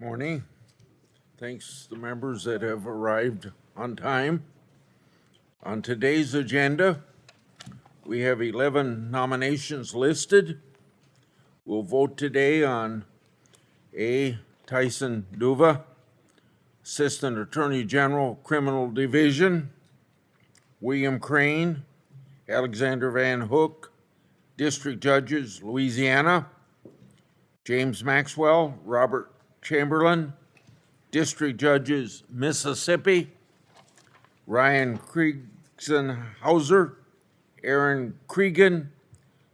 Morning. Thanks to the members that have arrived on time. On today's agenda, we have 11 nominations listed. We'll vote today on A. Tyson Duva, Assistant Attorney General, Criminal Division; William Crane, Alexander Van Hook, District Judges, Louisiana; James Maxwell, Robert Chamberlain, District Judges, Mississippi; Ryan Kriegsenhauser, Aaron Cregan,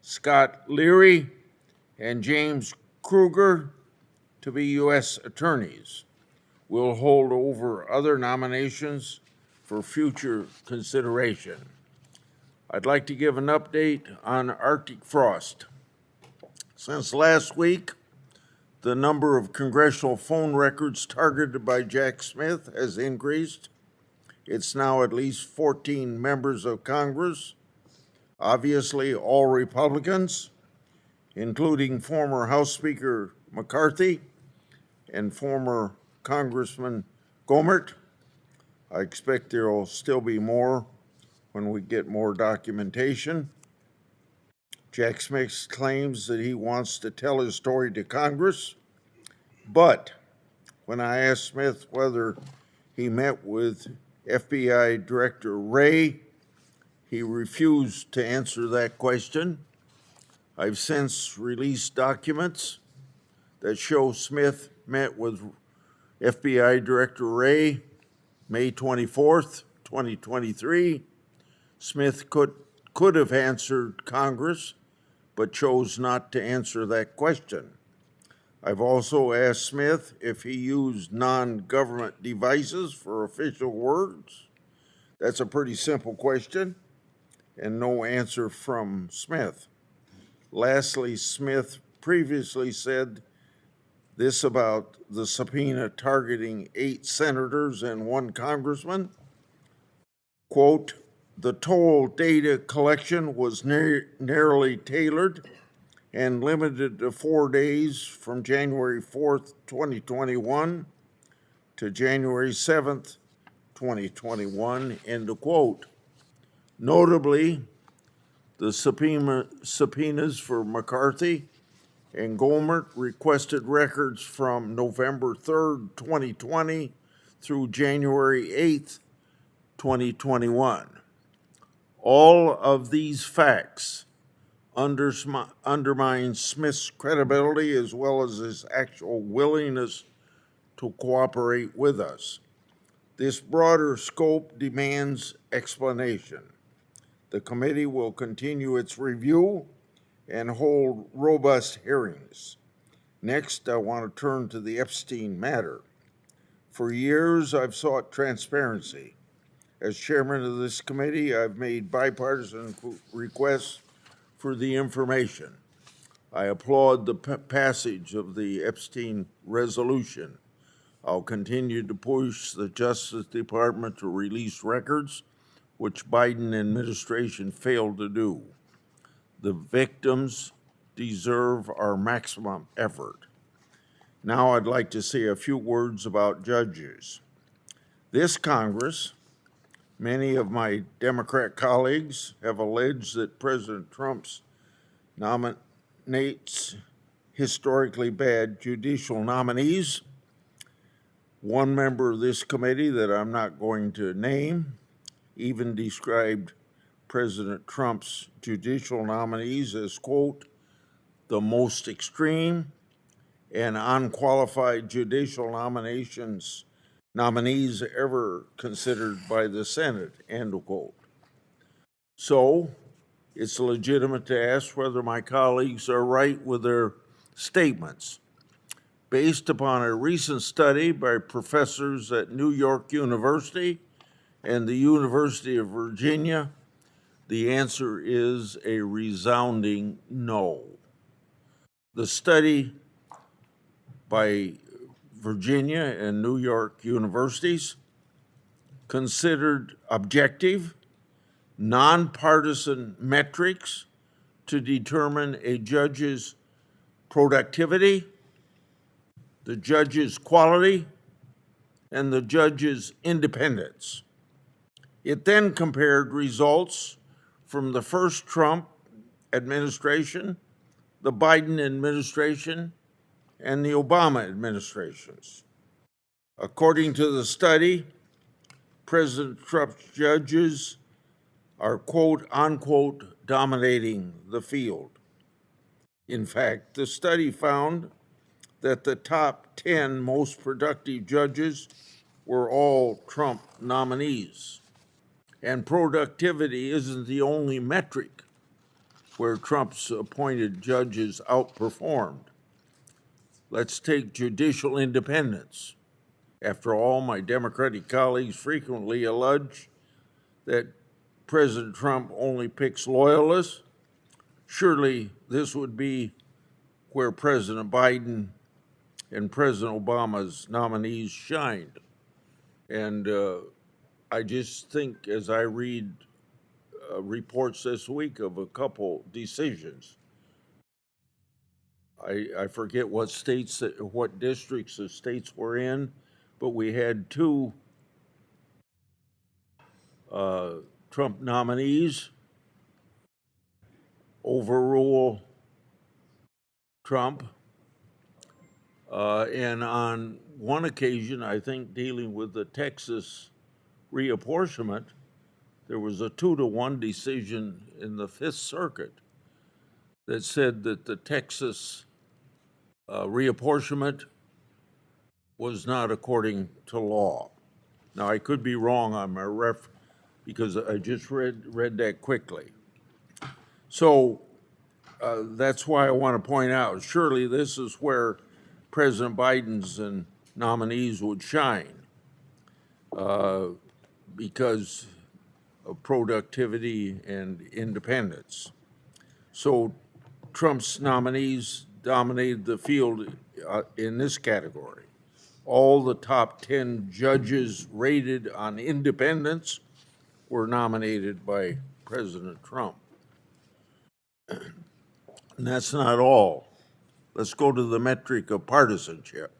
Scott Leary, and James Kruger to be U.S. attorneys. We'll hold over other nominations for future consideration. I'd like to give an update on Arctic frost. Since last week, the number of congressional phone records targeted by Jack Smith has increased. It's now at least 14 members of Congress, obviously all Republicans, including former House Speaker McCarthy and former Congressman Gohmert. I expect there will still be more when we get more documentation. Jack Smith claims that he wants to tell his story to Congress, but when I asked Smith whether he met with FBI Director Wray, he refused to answer that question. I've since released documents that show Smith met with FBI Director Wray May 24th, 2023. Smith could have answered Congress, but chose not to answer that question. I've also asked Smith if he used non-government devices for official words. That's a pretty simple question, and no answer from Smith. Lastly, Smith previously said this about the subpoena targeting 8 senators and 1 congressman. Quote, "The toll data collection was narrowly tailored and limited to 4 days from January 4th, 2021 to January 7th, 2021, end of quote. Notably, the subpoenas for McCarthy and Gohmert requested records from November 3rd, 2020 through January 8th, 2021. All of these facts undermine Smith's credibility as well as his actual willingness to cooperate with us. This broader scope demands explanation. The committee will continue its review and hold robust hearings. Next, I want to turn to the Epstein matter. For years, I've sought transparency. As chairman of this committee, I've made bipartisan requests for the information. I applaud the passage of the Epstein resolution. I'll continue to push the Justice Department to release records, which Biden administration failed to do. The victims deserve our maximum effort. Now I'd like to say a few words about judges. This Congress, many of my Democrat colleagues have alleged that President Trump nominates historically bad judicial nominees. One member of this committee that I'm not going to name even described President Trump's judicial nominees as, quote, the most extreme and unqualified judicial nominees ever considered by the Senate, end of quote. So it's legitimate to ask whether my colleagues are right with their statements. Based upon a recent study by professors at New York University and the University of Virginia, the answer is a resounding no. The study by Virginia and New York universities considered objective, nonpartisan metrics to determine a judge's productivity, the judges' quality, and the judges' independence. It then compared results from the first Trump administration, the Biden administration, and the Obama administrations. According to the study, President Trump's judges are, quote, unquote, dominating the field. In fact, the study found that the top 10 most productive judges were all Trump nominees. And productivity isn't the only metric where Trump's appointed judges outperformed. Let's take judicial independence. After all, my Democratic colleagues frequently allege that President Trump only picks loyalists. Surely this would be where President Biden and President Obama's nominees shined. And I just think, as I read reports this week of a couple decisions, I forget what states, what districts the states were in, but we had two Trump nominees overrule Trump. And on one occasion, I think dealing with the Texas reapportionment, there was a 2-to-1 decision in the Fifth Circuit that said that the Texas reapportionment was not according to law. Now, I could be wrong on my because I just read that quickly. So that's why I want to point out, surely this is where President Biden's and nominees would shine because of productivity and independence. So Trump's nominees dominated the field in this category. All the top 10 judges rated on independence were nominated by President Trump. And that's not all. Let's go to the metric of partisanship,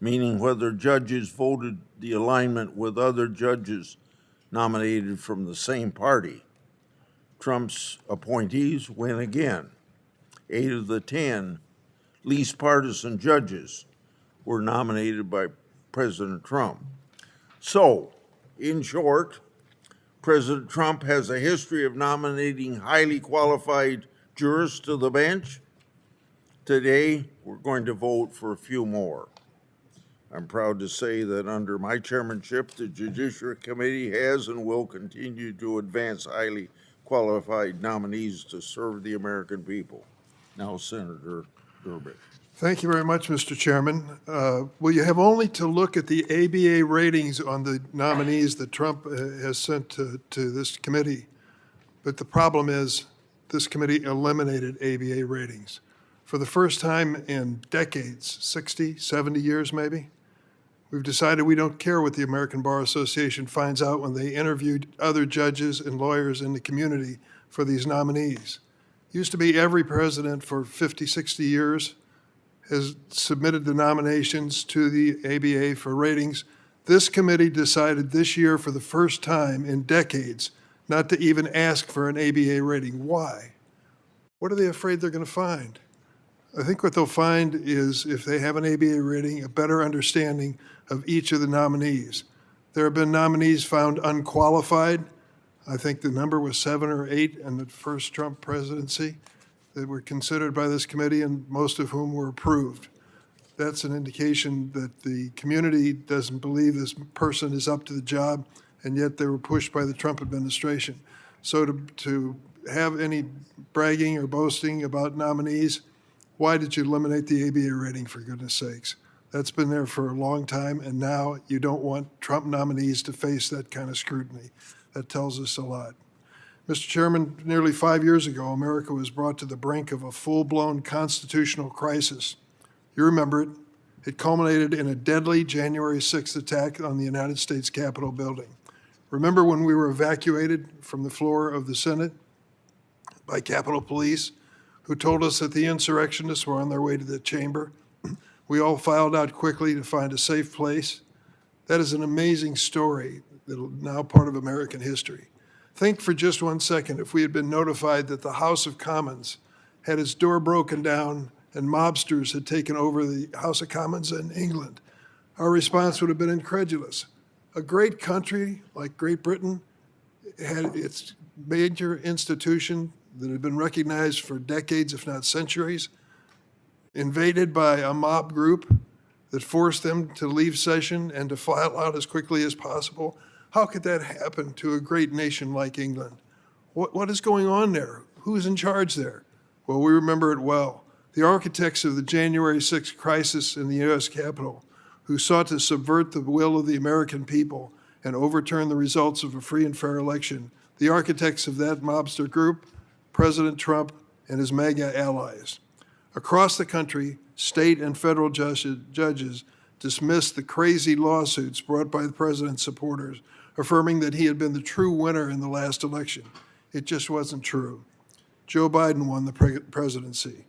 meaning whether judges voted the alignment with other judges nominated from the same party. Trump's appointees win again. 8 of the 10 least partisan judges were nominated by President Trump. So, in short, President Trump has a history of nominating highly qualified jurists to the bench. Today, we're going to vote for a few more. I'm proud to say that under my chairmanship, the Judiciary Committee has and will continue to advance highly qualified nominees to serve the American people. Now, Senator Durbin. Thank you very much, Mr. Chairman. Well, you have only to look at the ABA ratings on the nominees that Trump has sent to this committee. But the problem is this committee eliminated ABA ratings. For the first time in decades, 60, 70 years maybe, we've decided we don't care what the American Bar Association finds out when they interviewed other judges and lawyers in the community for these nominees. Used to be every president for 50, 60 years has submitted the nominations to the ABA for ratings. This committee decided this year for the first time in decades not to even ask for an ABA rating. Why? What are they afraid they're going to find? I think what they'll find is, if they have an ABA rating, a better understanding of each of the nominees. There have been nominees found unqualified. I think the number was 7 or 8 in the first Trump presidency that were considered by this committee, and most of whom were approved. That's an indication that the community doesn't believe this person is up to the job, and yet they were pushed by the Trump administration. So to have any bragging or boasting about nominees, why did you eliminate the ABA rating, for goodness sakes? That's been there for a long time, and now you don't want Trump nominees to face that kind of scrutiny. That tells us a lot. Mr. Chairman, nearly 5 years ago, America was brought to the brink of a full-blown constitutional crisis. You remember it. It culminated in a deadly January 6th attack on the United States Capitol building. Remember when we were evacuated from the floor of the Senate by Capitol Police, who told us that the insurrectionists were on their way to the chamber? We all filed out quickly to find a safe place. That is an amazing story that is now part of American history. Think for just 1 second if we had been notified that the House of Commons had its door broken down and mobsters had taken over the House of Commons in England. Our response would have been incredulous. A great country like Great Britain had its major institution that had been recognized for decades, if not centuries, invaded by a mob group that forced them to leave session and to file out as quickly as possible. How could that happen to a great nation like England? What is going on there? Who's in charge there? Well, we remember it well. The architects of the January 6th crisis in the U.S. Capitol, who sought to subvert the will of the American people and overturn the results of a free and fair election. The architects of that mobster group, President Trump and his MAGA allies. Across the country, state and federal judges dismissed the crazy lawsuits brought by the president's supporters, affirming that he had been the true winner in the last election. It just wasn't true. Joe Biden won the presidency.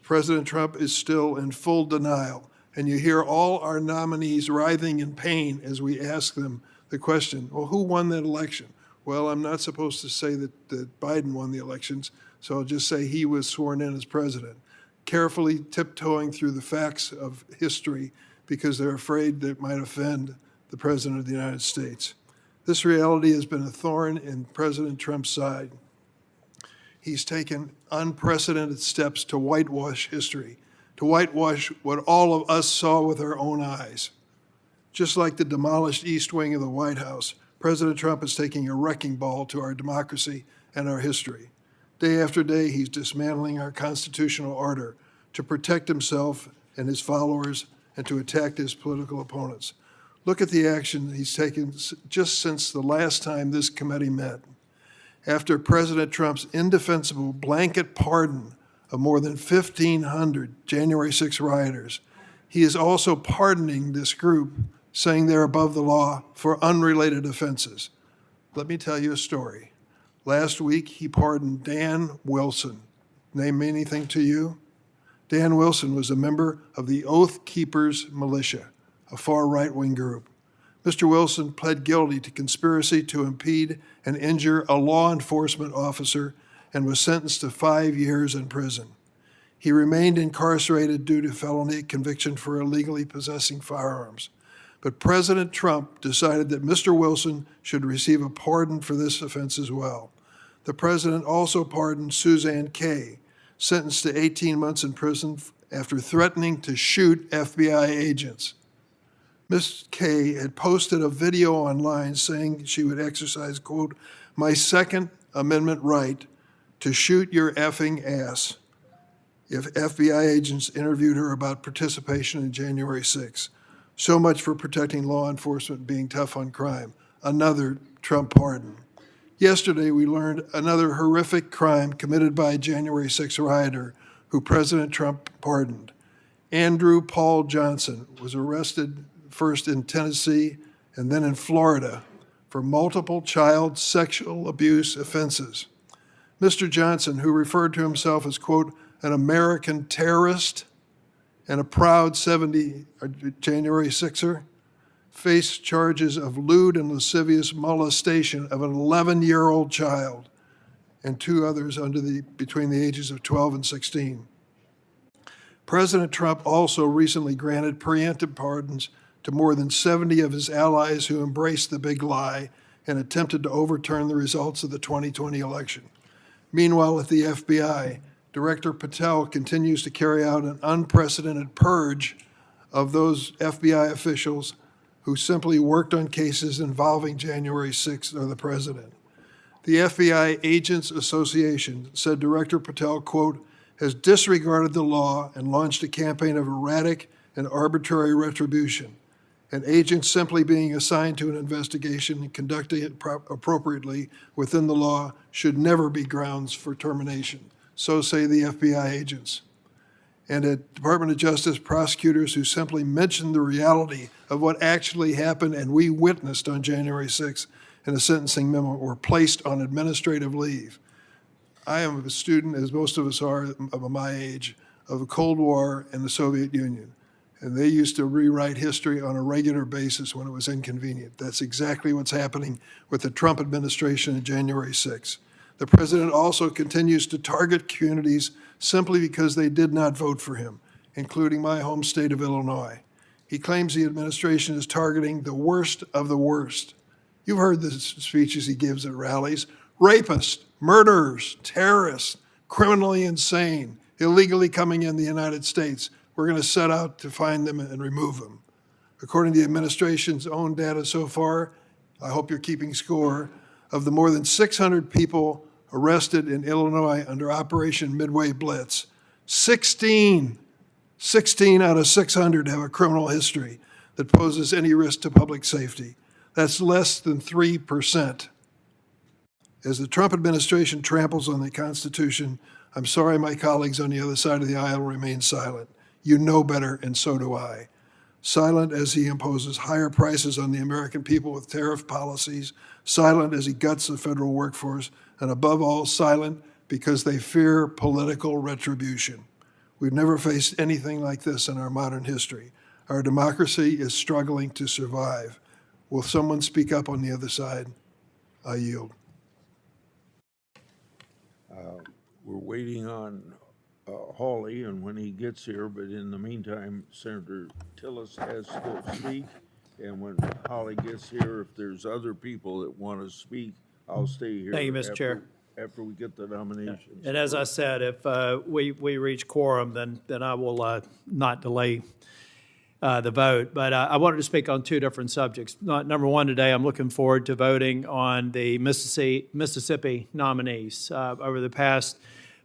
President Trump is still in full denial, and you hear all our nominees writhing in pain as we ask them the question, well, who won that election? Well, I'm not supposed to say that Biden won the elections, so I'll just say he was sworn in as president, carefully tiptoeing through the facts of history because they're afraid that it might offend the President of the United States. This reality has been a thorn in President Trump's side. He's taken unprecedented steps to whitewash history, to whitewash what all of us saw with our own eyes. Just like the demolished East Wing of the White House, President Trump is taking a wrecking ball to our democracy and our history. Day after day, he's dismantling our constitutional order to protect himself and his followers and to attack his political opponents. Look at the action he's taken just since the last time this committee met. After President Trump's indefensible blanket pardon of more than 1,500 January 6 rioters, he is also pardoning this group, saying they're above the law for unrelated offenses. Let me tell you a story. Last week, he pardoned Dan Wilson. Name anything to you? Dan Wilson was a member of the Oath Keepers Militia, a far right-wing group. Mr. Wilson pled guilty to conspiracy to impede and injure a law enforcement officer and was sentenced to 5 years in prison. He remained incarcerated due to felony conviction for illegally possessing firearms. But President Trump decided that Mr. Wilson should receive a pardon for this offense as well. The president also pardoned Suzanne Kay, sentenced to 18 months in prison after threatening to shoot FBI agents. Ms. Kay had posted a video online saying she would exercise, quote, my Second Amendment right to shoot your effing ass if FBI agents interviewed her about participation in January 6. So much for protecting law enforcement being tough on crime. Another Trump pardon. Yesterday, we learned another horrific crime committed by a January 6 rioter who President Trump pardoned. Andrew Paul Johnson was arrested first in Tennessee and then in Florida for multiple child sexual abuse offenses. Mr. Johnson, who referred to himself as, quote, an American terrorist and a proud January 6er, faced charges of lewd and lascivious molestation of an 11-year-old child and 2 others between the ages of 12 and 16. President Trump also recently granted preemptive pardons to more than 70 of his allies who embraced the big lie and attempted to overturn the results of the 2020 election. Meanwhile, at the FBI, Director Patel continues to carry out an unprecedented purge of those FBI officials who simply worked on cases involving January 6th or the president. The FBI Agents Association said Director Patel, quote, has disregarded the law and launched a campaign of erratic and arbitrary retribution, and agents simply being assigned to an investigation and conducting it appropriately within the law should never be grounds for termination. So say the FBI agents. And at Department of Justice, prosecutors who simply mentioned the reality of what actually happened and we witnessed on January 6th in a sentencing memo were placed on administrative leave. I am a student, as most of us are of my age, of the Cold War and the Soviet Union. And they used to rewrite history on a regular basis when it was inconvenient. That's exactly what's happening with the Trump administration on January 6th. The president also continues to target communities simply because they did not vote for him, including my home state of Illinois. He claims the administration is targeting the worst of the worst. You've heard the speeches he gives at rallies. Rapists, murderers, terrorists, criminally insane, illegally coming in the United States. We're going to set out to find them and remove them. According to the administration's own data so far, I hope you're keeping score, of the more than 600 people arrested in Illinois under Operation Midway Blitz, 16 out of 600 have a criminal history that poses any risk to public safety. That's less than 3%. As the Trump administration tramples on the Constitution, I'm sorry my colleagues on the other side of the aisle remain silent. You know better, and so do I. Silent as he imposes higher prices on the American people with tariff policies, silent as he guts the federal workforce, and above all, silent because they fear political retribution. We've never faced anything like this in our modern history. Our democracy is struggling to survive. Will someone speak up on the other side? I yield. We're waiting on Hawley, and when he gets here, but in the meantime, Senator Tillis has to speak. And when Hawley gets here, if there's other people that want to speak, I'll stay here. Thank you, Mr. Chair. After we get the nominations. And as I said, if we reach quorum, then I will not delay the vote. But I wanted to speak on two different subjects. Number one, today I'm looking forward to voting on the Mississippi nominees. Over the past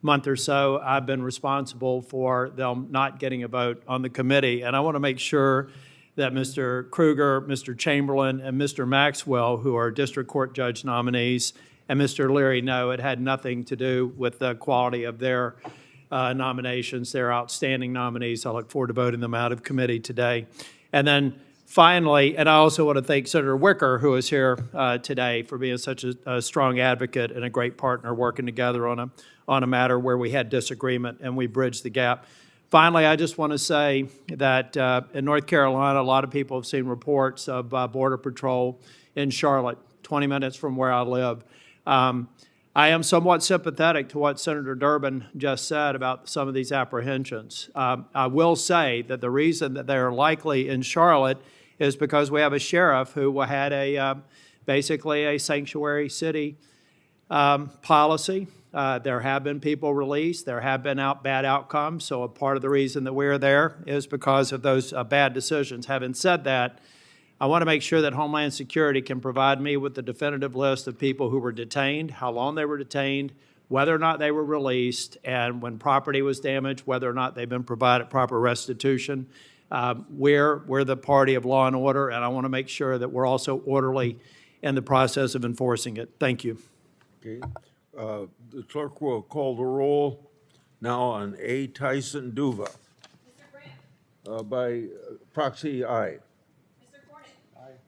month or so, I've been responsible for them not getting a vote on the committee. And I want to make sure that Mr. Kruger, Mr. Chamberlain, and Mr. Maxwell, who are district court judge nominees, and Mr. Leary know it had nothing to do with the quality of their nominations. They're outstanding nominees. I look forward to voting them out of committee today. And then finally, and I also want to thank Senator Wicker, who is here today, for being such a strong advocate and a great partner working together on a matter where we had disagreement and we bridged the gap. Finally, I just want to say that in North Carolina, a lot of people have seen reports of Border Patrol in Charlotte, 20 minutes from where I live. I am somewhat sympathetic to what Senator Durbin just said about some of these apprehensions. I will say that the reason that they're likely in Charlotte is because we have a sheriff who had basically a sanctuary city policy. There have been people released. There have been bad outcomes. So a part of the reason that we're there is because of those bad decisions. Having said that, I want to make sure that Homeland Security can provide me with the definitive list of people who were detained, how long they were detained, whether or not they were released, and when property was damaged, whether or not they've been provided proper restitution. We're the party of law and order, and I want to make sure that we're also orderly in the process of enforcing it. Thank you. Okay. The clerk will call the roll now on A. Tyson Duva. Mr. Grant. By proxy, aye. Mr. Cornyn. Aye.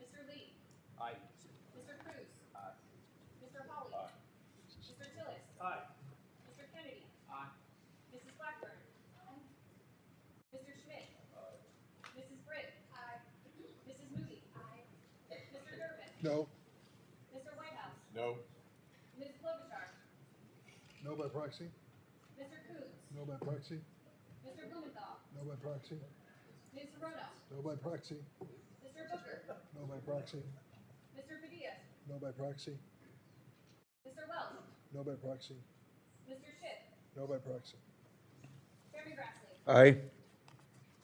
Mr. Lee. Aye. Mr. Cruz. Aye. Mr. Hawley. Aye. Mr. Tillis. Aye. Mr. Kennedy. Aye. Mrs. Blackburn. Mr. Schmidt. Mrs. Britt. Mrs. Moody. Mr. Durbin. No. Mr. Whitehouse. No. Ms. Klobuchar. No by proxy? Mr. Coons. No by proxy? Mr. Blumenthal. No by proxy? Ms. Serrano. No by proxy? Mr. Booker. No by proxy? Mr. Padilla. No by proxy? Mr. Welch. No by proxy? Mr. Schiff. No by proxy? Chairman Grassley. Aye.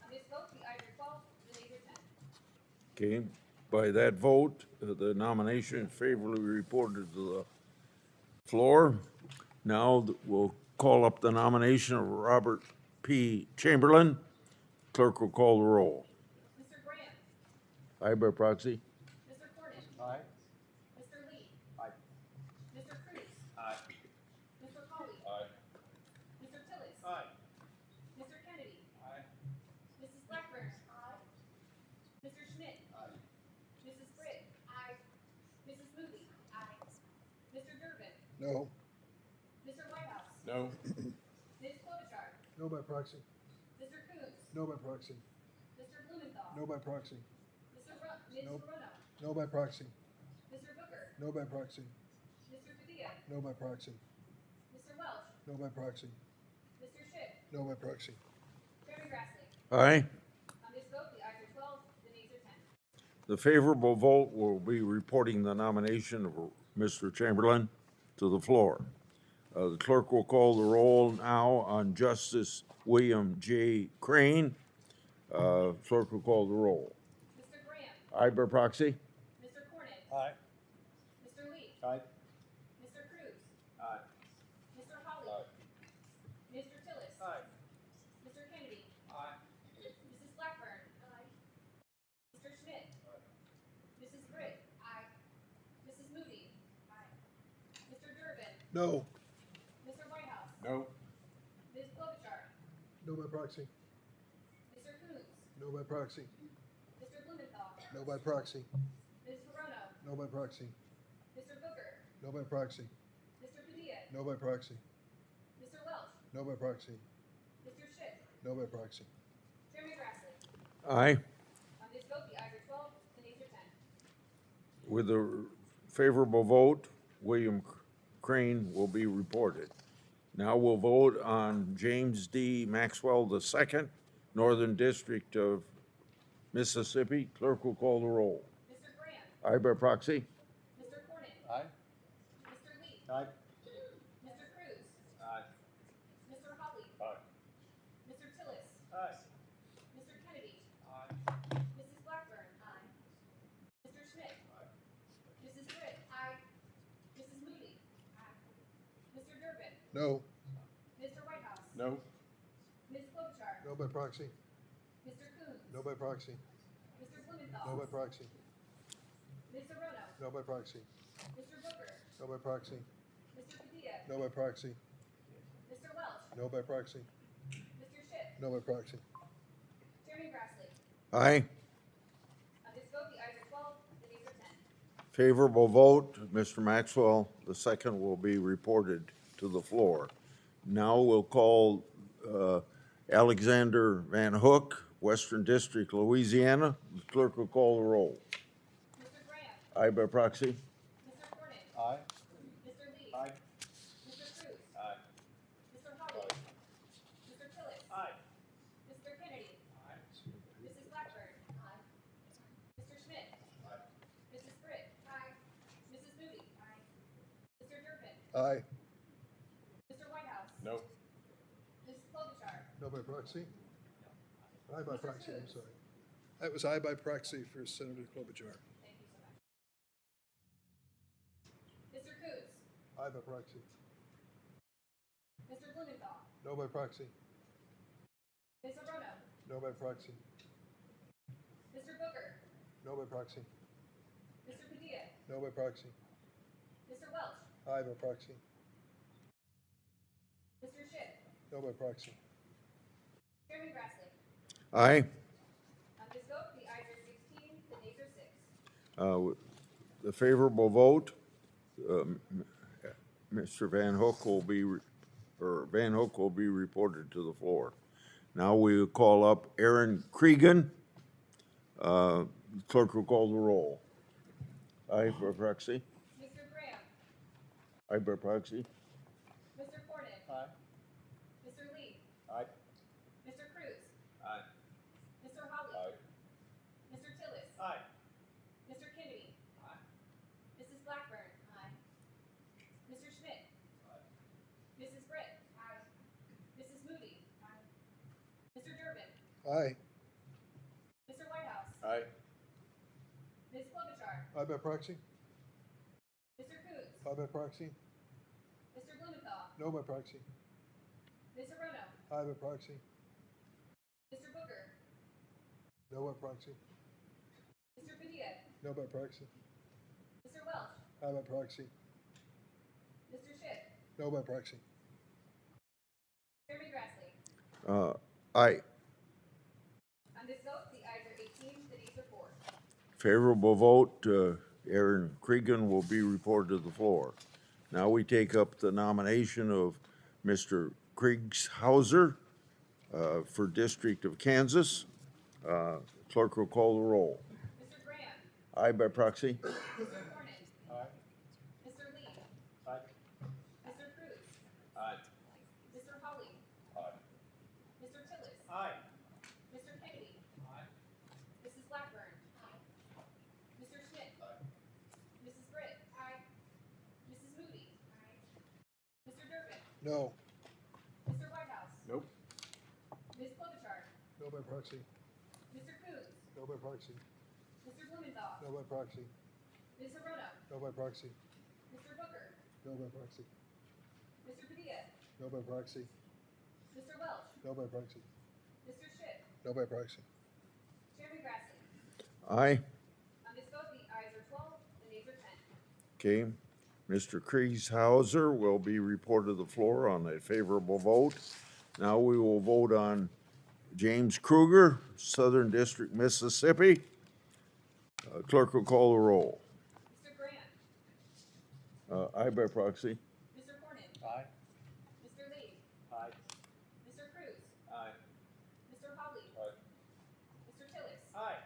On this vote, the ayes are 12, the nays are 10. Okay. By that vote, the nomination is favorably reported to the floor. Now we'll call up the nomination of Robert P. Chamberlain. Clerk will call the roll. Mr. Grant. Aye by proxy. Mr. Cornyn. Aye. Mr. Lee. Aye. Mr. Cruz. Aye. Mr. Hawley. Aye. Mr. Tillis. Aye. Mr. Kennedy. Aye. Mrs. Blackburn. Mr. Schmidt. Mrs. Britt. Mrs. Moody. Mr. Durbin. No. Mr. Whitehouse. No. Ms. Klobuchar. No by proxy? Mr. Coons. No by proxy? Blumenthal. No by proxy. Ms. Nope. Rono. No by proxy. Mr. Booker. No by proxy. Mr. Padilla. No by proxy. Mr. Welch. No by proxy. Mr. Schiff. No by proxy. Chairman Grassley. Aye. On this vote, the ayes are 12, the nays are 10. The favorable vote will be reporting the nomination of Mr. Chamberlain to the floor. The clerk will call the roll now on Justice William J. Crane. Clerk will call the roll. Mr. Graham. Aye by proxy? Mr. Cornyn. Aye. Mr. Lee. Aye. Mr. Cruz. Aye. Mr. Holly. Mr. Tillis. Aye. Mr. Kennedy. Aye. Mrs. Blackburn. Mr. Schmidt. Mrs. Britt. Mrs. Moody. Mr. Durbin. No. Mr. Whitehouse. No. Ms. Klobuchar. No by proxy. Mr. Coons. No by proxy. Mr. Blumenthal. No by proxy. Ms. Verona. No by proxy. Mr. Booker. No by proxy. Mr. Padilla. No by proxy. Mr. Welch. No by proxy. Mr. Schiff. No by proxy. Chairman Grassley. Aye. On this vote, the ayes are 12, the nays are 10. With a favorable vote, William Crane will be reported. Now we'll vote on James D. Maxwell II, Northern District of Mississippi. Clerk will call the roll. Mr. Graham. Aye by proxy? Mr. Cornyn. Aye. Mr. Lee. Aye. Mr. Cruz. Aye. Mr. Holly. Aye. Mr. Tillis. Aye. Mr. Kennedy. Aye. Mrs. Blackburn. Mr. Schmidt. Mrs. Britt. Mrs. Moody. Mr. Durbin. No. Mr. Whitehouse. No. Ms. Klobuchar. No by proxy. Mr. Coons. No by proxy. Mr. Blumenthal. No by proxy. Ms. Rono. No by proxy. Mr. Booker. No by proxy. Mr. Padilla. No by proxy. Mr. Welch. No by proxy. Mr. Schiff. No by proxy. Chairman Grassley. Aye. On this vote, the ayes are 12, the nays are 10. Favorable vote, Mr. Maxwell II will be reported to the floor. Now we'll call Alexander Van Hook, Western District, Louisiana. The clerk will call the roll. Mr. Graham. Aye by proxy? Mr. Cornyn. Aye. Mr. Lee. Aye. Mr. Cruz. Aye. Mr. Holly. Mr. Tillis. Aye. Mr. Kennedy. Aye. Mrs. Blackburn. Mr. Schmidt. Mrs. Britt. Mrs. Moody. Mr. Durbin. Aye. Mr. Whitehouse. No. Ms. Klobuchar. No by proxy? Aye by proxy, I'm sorry. That was aye by proxy for Senator Klobuchar. Thank you so much. Mr. Coons. Aye by proxy. Mr. Blumenthal. No by proxy. Ms. Rono. No by proxy. Mr. Booker. No by proxy. Mr. Padilla. No by proxy. Mr. Welch. Aye by proxy. Mr. Schiff. No by proxy. Chairman Grassley. Aye. On this vote, the ayes are 16, the nays are 6. The favorable vote, Mr. Van Hook will be, Van Hook will be reported to the floor. Now we will call up Aaron Cregan. Clerk will call the roll. Aye by proxy? Mr. Graham. Aye by proxy? Mr. Cornyn. Aye. Mr. Lee. Aye. Mr. Cruz. Aye. Mr. Holly. Aye. Mr. Tillis. Aye. Mr. Kennedy. Aye. Mrs. Blackburn. Mr. Schmidt. Mrs. Britt. Mrs. Moody. Mr. Durbin. Aye. Mr. Whitehouse. Aye. Ms. Klobuchar. Aye by proxy. Mr. Coons. Aye by proxy. Mr. Blumenthal. No by proxy. Ms. Rono. Aye by proxy. Mr. Booker. No by proxy. Mr. Padilla. No by proxy. Mr. Welch. Aye by proxy. Mr. Schiff. No by proxy. Chairman Grassley. Aye. On this vote, the ayes are 18, the nays are 4. Favorable vote, Aaron Cregan will be reported to the floor. Now we take up the nomination of Mr. Kriegshauser for District of Kansas. Clerk will call the roll. Mr. Graham. Aye by proxy. Mr. Cornyn. Aye. Mr. Lee. Aye. Mr. Cruz. Aye. Mr. Holly. Aye. Mr. Tillis. Aye. Mr. Kennedy. Aye. Mrs. Blackburn. Mr. Schmidt. Mrs. Britt. Mrs. Moody. Mr. Durbin. No. Mr. Whitehouse. Nope. Ms. Klobuchar. No by proxy. Mr. Coons. No by proxy. Mr. Blumenthal. No by proxy. Ms. Hirono. No by proxy. Mr. Booker. No by proxy. Mr. Padilla. No by proxy. Mr. Welch. No by proxy. Mr. Schiff. No by proxy. Chairman Grassley. Aye. On this vote, the ayes are 12, the nays are 10. Okay. Mr. Kriegshauser will be reported to the floor on a favorable vote. Now we will vote on James Kruger, Southern District, Mississippi. Clerk will call the roll. Mr. Grant. Aye by proxy. Mr. Cornyn. Aye. Mr. Lee. Aye. Mr. Cruz. Aye. Mr. Holly. Aye. Mr. Tillis. Aye.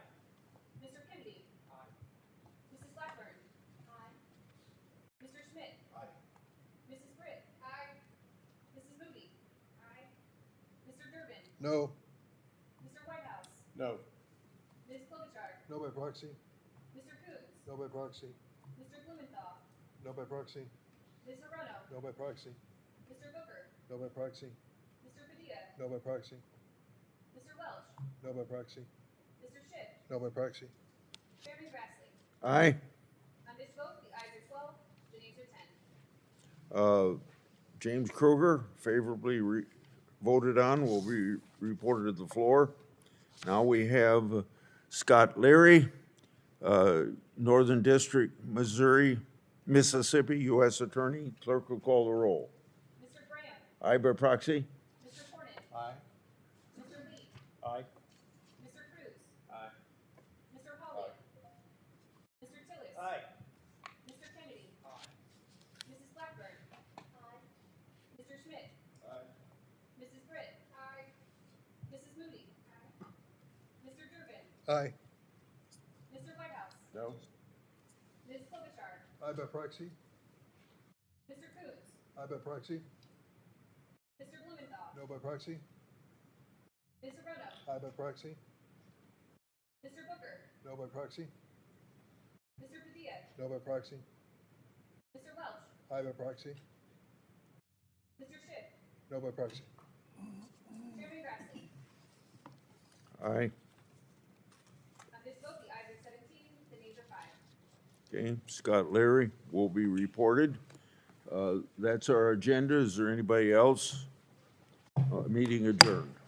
Mr. Kennedy. Aye. Mrs. Blackburn. Mr. Schmidt. Aye. Mrs. Britt. Mrs. Moody. Mr. Durbin. No. Mr. Whitehouse. No. Ms. Klobuchar. No by proxy. Mr. Coons. No by proxy. Mr. Blumenthal. No by proxy. Ms. Hirono. No by proxy. Mr. Booker. No by proxy. Mr. Padilla. No by proxy. Mr. Welch. No by proxy. Mr. Schiff. No by proxy. Chairman Grassley. Aye. On this vote, the ayes are 12, the nays are 10. James Kruger, favorably voted on, will be reported to the floor. Now we have Scott Leary, Northern District, Missouri, Mississippi, U.S. Attorney. Clerk will call the roll. Mr. Graham. Aye by proxy. Mr. Cornyn. Aye. Mr. Lee. Aye. Mr. Cruz. Aye. Mr. Holly. Mr. Tillis. Aye. Mr. Kennedy. Mrs. Blackburn. Mr. Schmidt. Mrs. Britt. Mrs. Moody. Mr. Durbin. Aye. Mr. Whitehouse. No. Ms. Klobuchar. Aye by proxy. Mr. Coons. Aye by proxy. Mr. Blumenthal. No by proxy. Ms. Hirono. Aye by proxy. Mr. Booker. No by proxy. Mr. Padilla. No by proxy. Mr. Welch. Aye by proxy. Mr. Schiff. No by proxy. Chairman Grassley. Aye. On this vote, the ayes are 17, the nays are 5. Okay, Scott Leary will be reported. That's our agenda. Is there anybody else? Meeting adjourned.